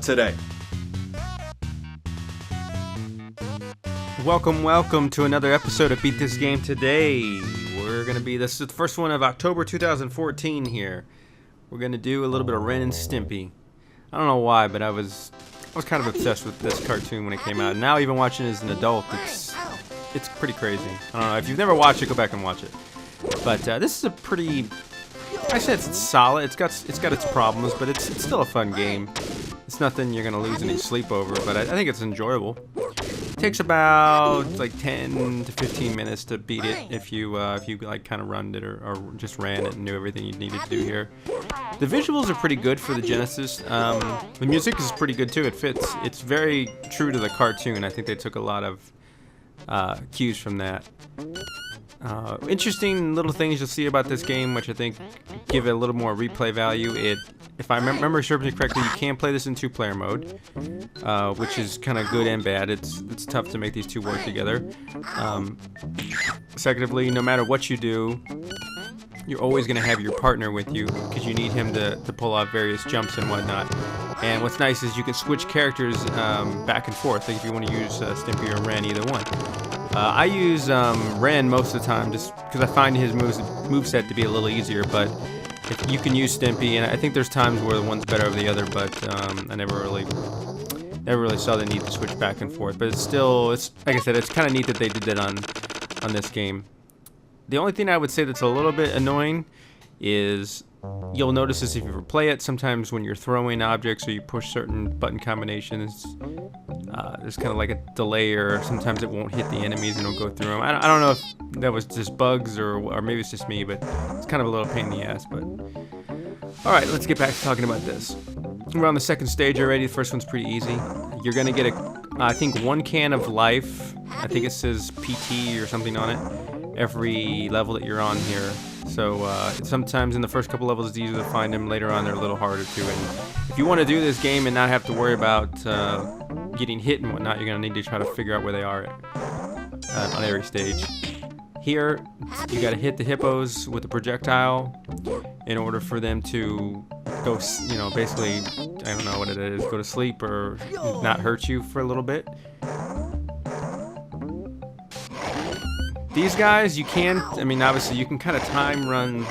today. Welcome to another episode of Beat This Game Today. This is the first one of October 2014 here. We're gonna do a little bit of Ren and Stimpy. I don't know why, but I was kind of obsessed with this cartoon when it came out. And now even watching it as an adult, it's pretty crazy. I don't know, if you've never watched it, go back and watch it. But this is a pretty, I said it's solid. It's got its problems, but it's still a fun game. It's nothing you're gonna lose any sleep over, but I think it's enjoyable. It takes about like 10 to 15 minutes to beat it if you like kind of run it or just ran it and knew everything you needed to do here. The visuals are pretty good for the Genesis. The music is pretty good too. It fits. It's very true to the cartoon. I think they took a lot of cues from that. Interesting little things you'll see about this game, which I think give it a little more replay value. If I remember correctly, you can play this in two-player mode, which is kind of good and bad. It's tough to make these two work together. Secondly, no matter what you do, you're always going to have your partner with you because you need him to pull off various jumps and whatnot. And what's nice is you can switch characters back and forth, like if you want to use Stimpy or Ren, either one. I use Ren most of the time just because I find his moveset to be a little easier, but if you can use Stimpy, and I think there's times where one's better over the other, but I never really saw the need to switch back and forth. But it's like I said, it's kind of neat that they did that on this game. The only thing I would say that's a little bit annoying is you'll notice this if you ever play it. Sometimes when you're throwing objects or you push certain button combinations, there's kind of like a delay, or sometimes it won't hit the enemies and it'll go through them. I don't know if that was just bugs or maybe it's just me, but it's kind of a little pain in the ass. But all right, let's get back to talking about this. We're on the second stage already. The first one's pretty easy. You're gonna get I think 1 can of life. I think it says PT or something on it every level that you're on here. So sometimes in the first couple levels it's easier to find them. Later on they're a little harder to. And if you want to do this game and not have to worry about getting hit and whatnot, you're going to need to try to figure out where they are on every stage. Here, you got to hit the hippos with a projectile in order for them to go, basically, I don't know what it is, go to sleep or not hurt you for a little bit. These guys, obviously you can kind of time run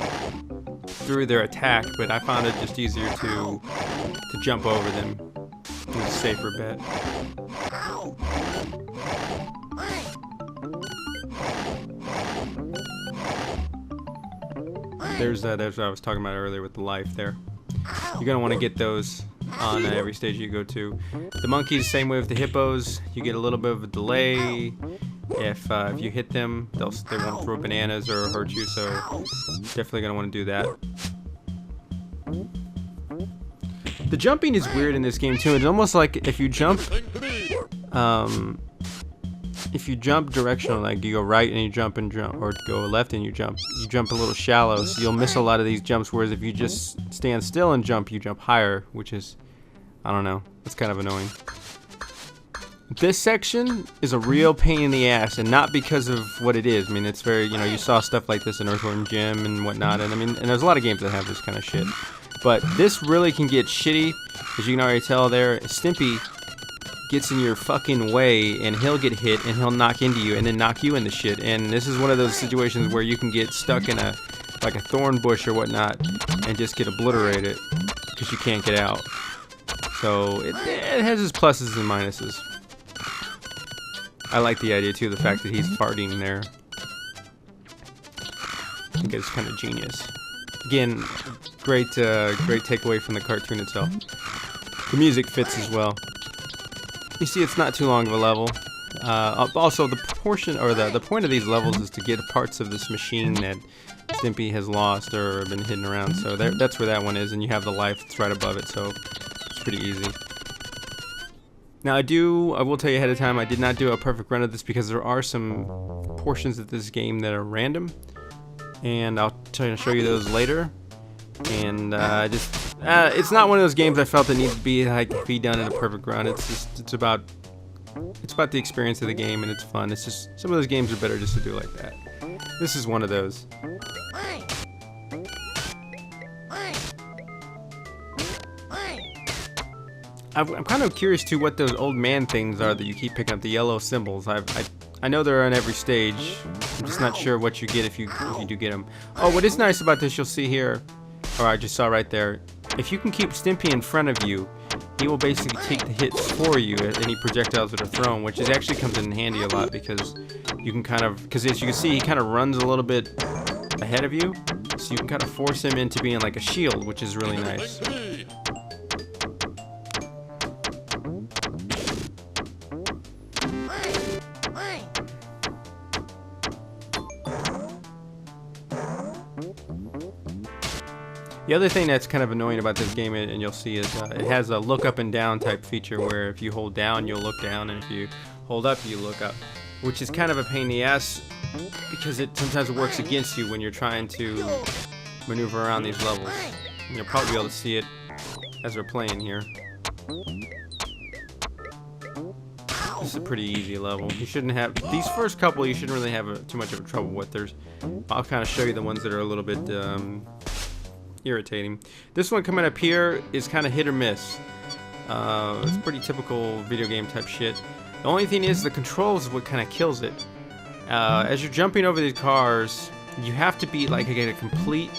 through their attack, but I found it just easier to jump over them. It's a safer bet. There's what I was talking about earlier with the life there. You're going to want to get those on every stage you go to. The monkeys, same way with the hippos. You get a little bit of a delay. If you hit them, they won't throw bananas or hurt you, so definitely going to want to do that. The jumping is weird in this game too. It's almost like if you jump directional, like you go right and you jump, or go left and you jump a little shallow, so you'll miss a lot of these jumps, whereas if you just stand still and jump, you jump higher, which is, I don't know, it's kind of annoying. This section is a real pain in the ass, and not because of what it is. I mean, it's very, you saw stuff like this in Earthworm Jim and whatnot, and there's a lot of games that have this kind of shit. But this really can get shitty, as you can already tell there. Stimpy gets in your fucking way, and he'll get hit, and he'll knock into you, and then knock you into shit. And this is one of those situations where you can get stuck in a thorn bush or whatnot, and just get obliterated, because you can't get out. So, it has its pluses and minuses. I like the idea too, the fact that he's farting there. I think it's kind of genius. Again, great takeaway from the cartoon itself. The music fits as well. You see, it's not too long of a level. Also, the point of these levels is to get parts of this machine that Stimpy has lost or been hidden around. So that's where that one is, and you have the life that's right above it. So it's pretty easy. Now I will tell you ahead of time, I did not do a perfect run of this because there are some portions of this game that are random, and I'll try to show you those later. And it's not one of those games I felt that needs to be done in a perfect run. It's about the experience of the game, and it's fun. It's just some of those games are better just to do like that. This is one of those. I'm kind of curious to what those old man things are that you keep picking up, the yellow symbols. I know they're on every stage. I'm just not sure what you get if you do get them. Oh, what is nice about this, you'll see here, or I just saw right there, if you can keep Stimpy in front of you, he will basically take the hits for you at any projectiles that are thrown, which is actually comes in handy a lot because you can kind of, because as you can see, he kind of runs a little bit ahead of you, so you can kind of force him into being like a shield, which is really nice. The other thing that's kind of annoying about this game, and you'll see, is it has a look up and down type feature where if you hold down, you'll look down, and if you hold up, you look up, which is kind of a pain in the ass because it sometimes works against you when you're trying to maneuver around these levels. And you'll probably be able to see it as we're playing here. This is a pretty easy level. You shouldn't have, these first couple you shouldn't really have too much of a trouble with. I'll kind of show you the ones that are a little bit irritating. This one coming up here is kind of hit or miss. It's pretty typical video game type shit. The only thing is the controls is what kind of kills it. As you're jumping over these cars, you have to be like at a complete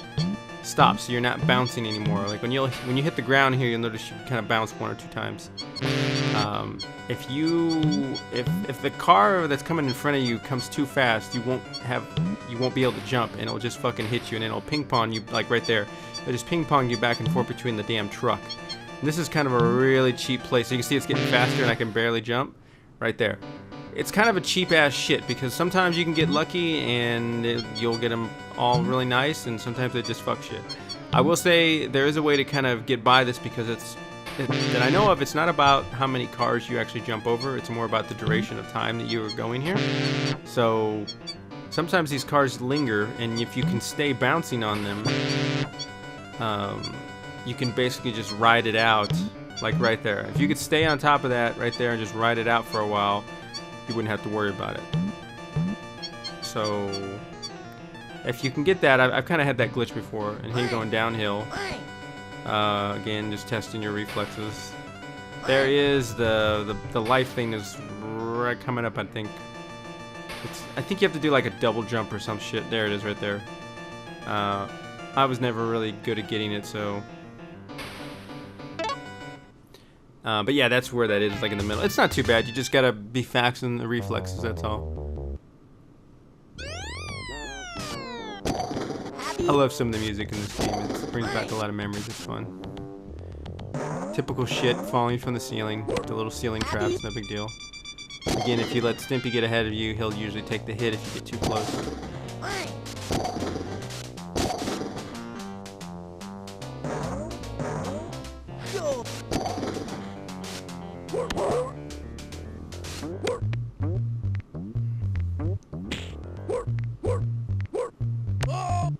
stop, so you're not bouncing anymore. Like when you hit the ground here, you'll notice you kind of bounce 1 or 2 times. If the car that's coming in front of you comes too fast, you won't be able to jump, and it'll just fucking hit you, and it'll ping pong you like right there. It'll just ping pong you back and forth between the damn truck. And this is kind of a really cheap place. So you can see it's getting faster, and I can barely jump right there. It's kind of a cheap ass shit because sometimes you can get lucky and you'll get them all really nice, and sometimes they just fuck shit. I will say there is a way to kind of get by this because that I know of, it's not about how many cars you actually jump over, it's more about the duration of time that you are going here. So sometimes these cars linger, and if you can stay bouncing on them, you can basically just ride it out, like right there. If you could stay on top of that right there and just ride it out for a while, you wouldn't have to worry about it. So if you can get that, I've kind of had that glitch before, and here going downhill. Again, just testing your reflexes. There is the life thing is right coming up. I think you have to do like a double jump or some shit. There it is right there. I was never really good at getting it, so. But yeah, that's where that is, like in the middle. It's not too bad. You just gotta be faxing the reflexes. That's all. I love some of the music in this game. It brings back a lot of memories. It's fun. Typical shit, falling from the ceiling. The little ceiling traps, no big deal. Again, if you let Stimpy get ahead of you, he'll usually take the hit if you get too close.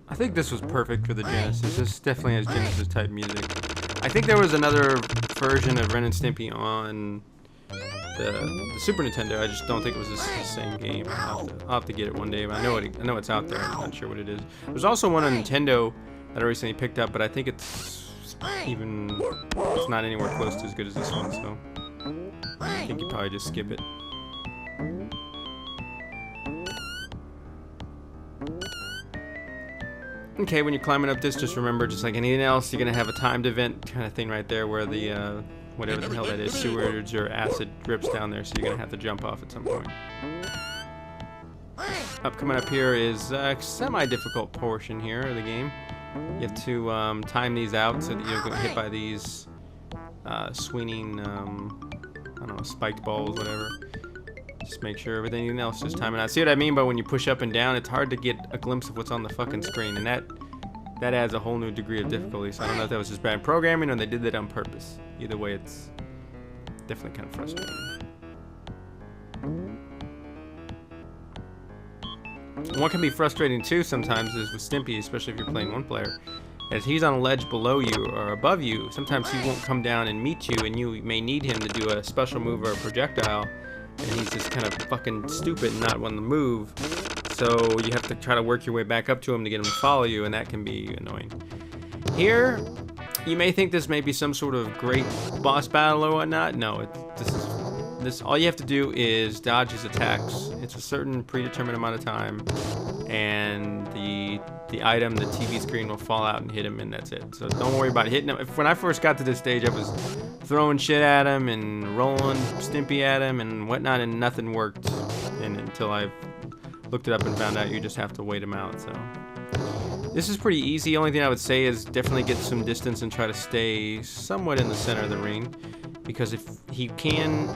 I think this was perfect for the Genesis. This definitely has Genesis type music. I think there was another version of Ren and Stimpy on the Super Nintendo. I just don't think it was the same game. I'll have to get it one day. But I know it's out there. I'm not sure what it is. There's also one on Nintendo that I recently picked up, but I think it's not anywhere close to as good as this one. So I think you probably just skip it. Okay, when you're climbing up this, just remember, just like anything else, you're gonna have a timed event kind of thing right there where the whatever the hell that is, sewage or acid drips down there, so you're gonna have to jump off at some point. Coming up here is a semi-difficult portion here of the game. You have to time these out so that you don't get hit by these swinging, I don't know, spiked balls, whatever. Just make sure everything else is timing out. See what I mean by when you push up and down, it's hard to get a glimpse of what's on the fucking screen, and that adds a whole new degree of difficulty. So I don't know if that was just bad programming or they did that on purpose. Either way, it's definitely kind of frustrating. What can be frustrating too sometimes is with Stimpy, especially if you're playing one player, as he's on a ledge below you or above you, sometimes he won't come down and meet you, and you may need him to do a special move or a projectile, and he's just kind of fucking stupid and not wanting to move. So you have to try to work your way back up to him to get him to follow you, and that can be annoying. Here, You may think this may be some sort of great boss battle or whatnot. No, this all you have to do is dodge his attacks. It's a certain predetermined amount of time, and the item, the TV screen, will fall out and hit him, and that's it. So don't worry about hitting him. When I first got to this stage, I was throwing shit at him and rolling Stimpy at him and whatnot, and nothing worked. And until I looked it up and found out you just have to wait him out. So this is pretty easy. Only thing I would say is definitely get some distance and try to stay somewhat in the center of the ring, because if he can,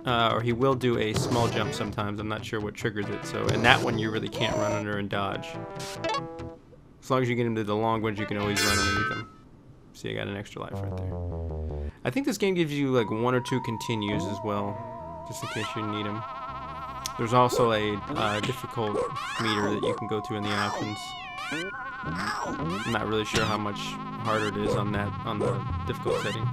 or he will do a small jump sometimes. I'm not sure what triggers it. So, and that one you really can't run under and dodge. As long as you get him to the long ones, you can always run underneath them. See, I got an extra life right there. I think this game gives you like 1 or 2 continues as well, just in case you need them. There's also a difficult meter that you can go to in the options. I'm not really sure how much harder it is on the difficult setting.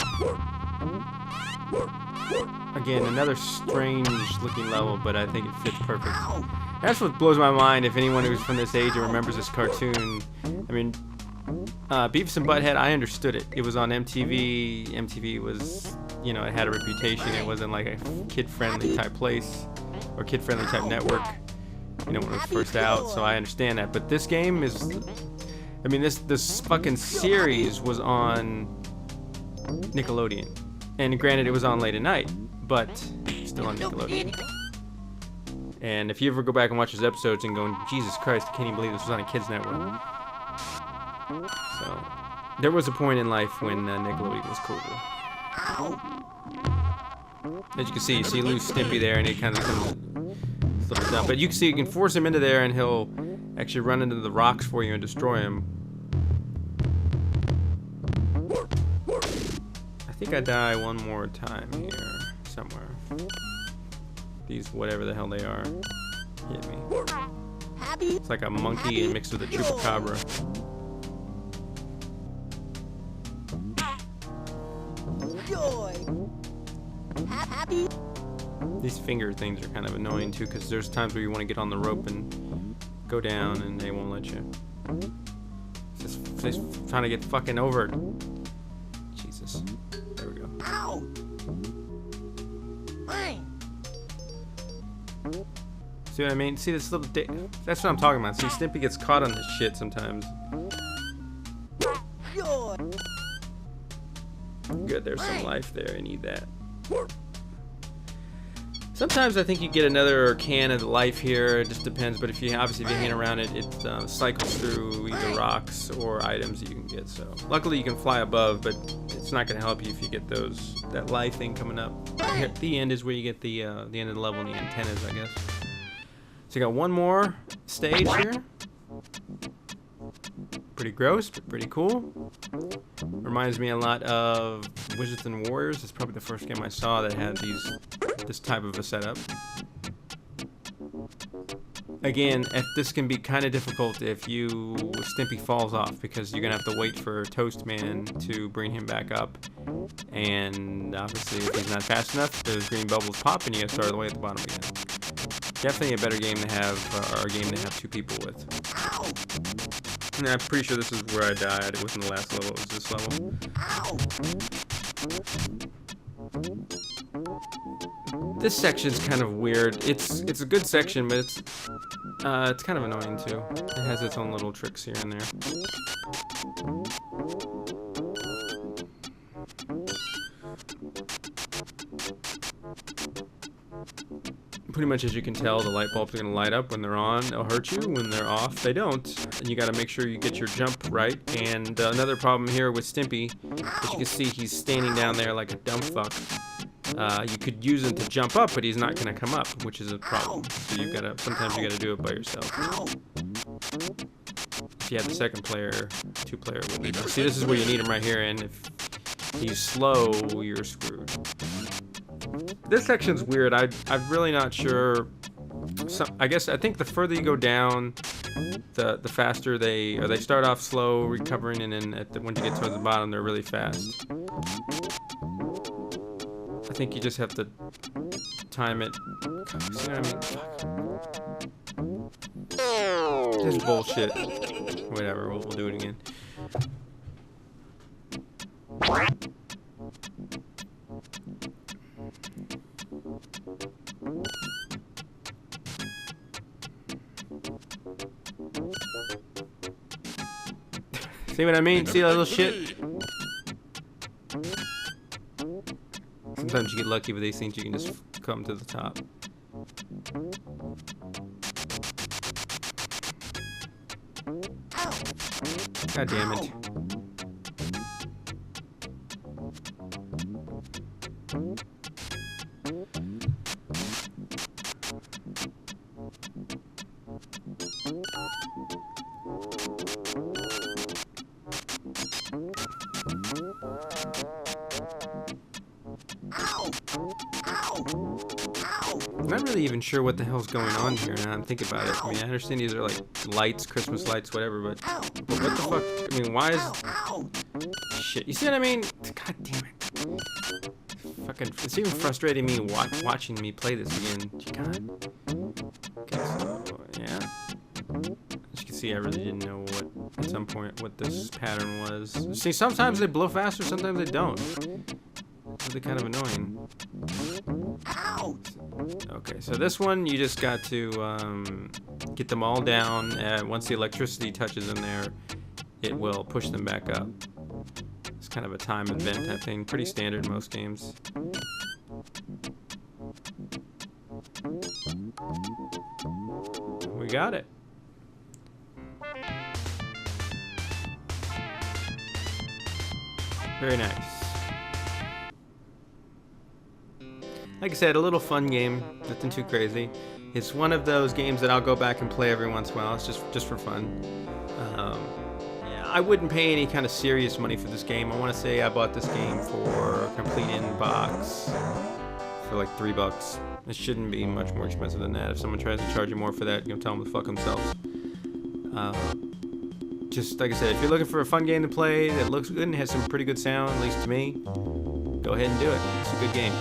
Again, another strange looking level, but I think it fits perfect. That's what blows my mind. If anyone who's from this age and remembers this cartoon, I mean, Beavis and Butthead, I understood it. It was on MTV. MTV was, you know, it had a reputation. It wasn't like a kid-friendly type place or kid-friendly type network, you know, when it was first out. So I understand that. But this game is, I mean, this fucking series was on Nickelodeon. And granted, it was on late at night, but still on Nickelodeon. And if you ever go back and watch those episodes and go, Jesus Christ, I can't even believe this was on a kids' network. So, there was a point in life when Nickelodeon was cool. As you can see, you lose Stimpy there, and it kind of comes slips down. But you can see you can force him into there, and he'll actually run into the rocks for you and destroy him. I think I die one more time here, somewhere. These, whatever the hell they are, hit me. It's like a monkey mixed with a chupacabra. These finger things are kind of annoying too, because there's times where you want to get on the rope and go down and they won't let you. Just trying to get fucking over it. Jesus. There we go. See what I mean? See this little that's what I'm talking about. See, Stimpy gets caught on this shit sometimes. Good, there's some life there. I need that. Sometimes I think you get another can of life here. It just depends. But if you hang around it, it cycles through either rocks or items that you can get. So luckily you can fly above, but it's not going to help you if you get that life thing coming up. Here at the end is where you get the end of the level and the antennas, I guess. So you got one more stage here. Pretty gross, but pretty cool. Reminds me a lot of Wizards and Warriors. It's probably the first game I saw that had this type of a setup. Again, this can be kind of difficult if Stimpy falls off, because you're gonna have to wait for Toastman to bring him back up, and obviously if he's not fast enough, those green bubbles pop and you gotta start all the way at the bottom again. Definitely a better game to have, or a game to have 2 people with. And I'm pretty sure this is where I died. It wasn't the last level, it was this level. This section's kind of weird. It's a good section, but it's kind of annoying too. It has its own little tricks here and there. Pretty much, as you can tell, the light bulbs are going to light up when they're on. They'll hurt you. When they're off, they don't. And you got to make sure you get your jump right. And another problem here with Stimpy, as you can see, he's standing down there like a dumb fuck. You could use him to jump up, but he's not going to come up, which is a problem. So sometimes you got to do it by yourself. If you have the second player, 2-player would be better. See, this is where you need him right here, and if he's slow, you're screwed. This section's weird. I'm really not sure. I think the further you go down, the faster they start off slow, recovering, and then once you get towards the bottom, they're really fast. I think you just have to time it. See what I mean? This is bullshit. Whatever. We'll do it again. See what I mean? See that little shit? Sometimes you get lucky with these things, you can just come to the top. God damn it. I'm not really even sure what the hell's going on here now I'm thinking about it. I mean, I understand these are like lights, Christmas lights, whatever, but what the fuck? I mean, why is... Shit, you see what I mean? God damn it. Fucking, it's even frustrating me watching me play this again. God. Okay, so, yeah. As you can see, I really didn't know what, at some point, what this pattern was. See, sometimes they blow faster, sometimes they don't. It's really kind of annoying. Okay, so this one, you just got to get them all down. Once the electricity touches them there, it will push them back up. It's kind of a time event type thing. Pretty standard in most games. We got it. Very nice. Like I said, a little fun game, nothing too crazy. It's one of those games that I'll go back and play every once in a while. It's just for fun. Yeah, I wouldn't pay any kind of serious money for this game. I want to say I bought this game for complete in box for like $3. It shouldn't be much more expensive than that. If someone tries to charge you more for that, you know, tell them to fuck themselves. Just like I said, if you're looking for a fun game to play that looks good and has some pretty good sound, at least to me, go ahead and do it. It's a good game.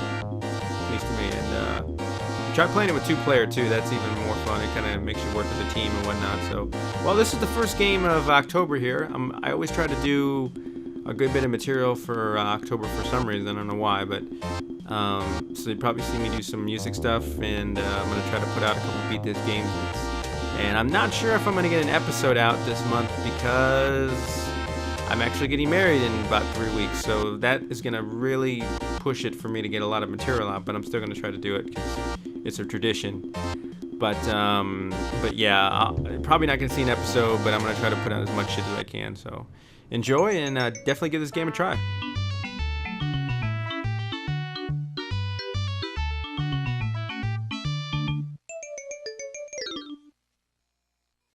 To me, and try playing it with 2-player too. That's even more fun. It kind of makes you work as a team and whatnot. So, well, this is the first game of October here. I always try to do a good bit of material for October for some reason. I don't know why, but so you probably see me do some music stuff, and I'm gonna try to put out a couple Beat This games. And I'm not sure if I'm gonna get an episode out this month because I'm actually getting married in about 3 weeks, so that is going to really push it for me to get a lot of material out, but I'm still going to try to do it because it's a tradition. But yeah, I'm probably not going to see an episode, but I'm going to try to put out as much shit as I can, so enjoy, and definitely give this game a try.